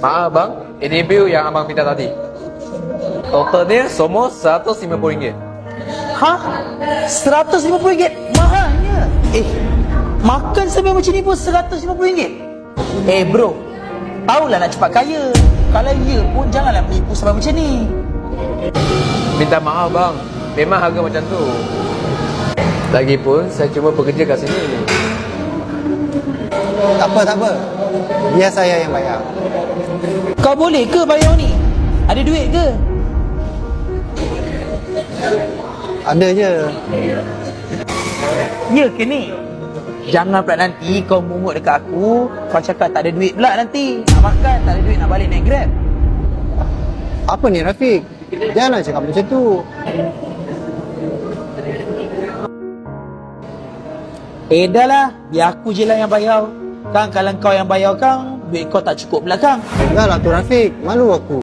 Maaf bang, ini bil yang abang minta tadi. Totalnya semua RM150. Hah? RM150? Mahalnya. Makan sambil macam ni pun RM150? Bro, tahulah nak cepat kaya. Kalau ya pun janganlah menipu sampai macam ni. Minta maaf bang, memang harga macam tu. Lagipun saya cuma bekerja kat sini. Tak apa. Biar saya yang bayar. Kau boleh ke bayar ni? Ada duit ke? Ada je. Ya ke ni? Jangan pula nanti kau mungut dekat aku, kau cakap tak ada duit pula nanti. Nak makan, tak ada duit nak balik naik Grab. Apa ni Rafiq? Janganlah cakap macam tu. Dah lah, biar aku je lah yang bayar. Kang, kalau kau yang bayar Kang, duit kau tak cukup pula Kang. Dah lah tu Rafiq, malu aku.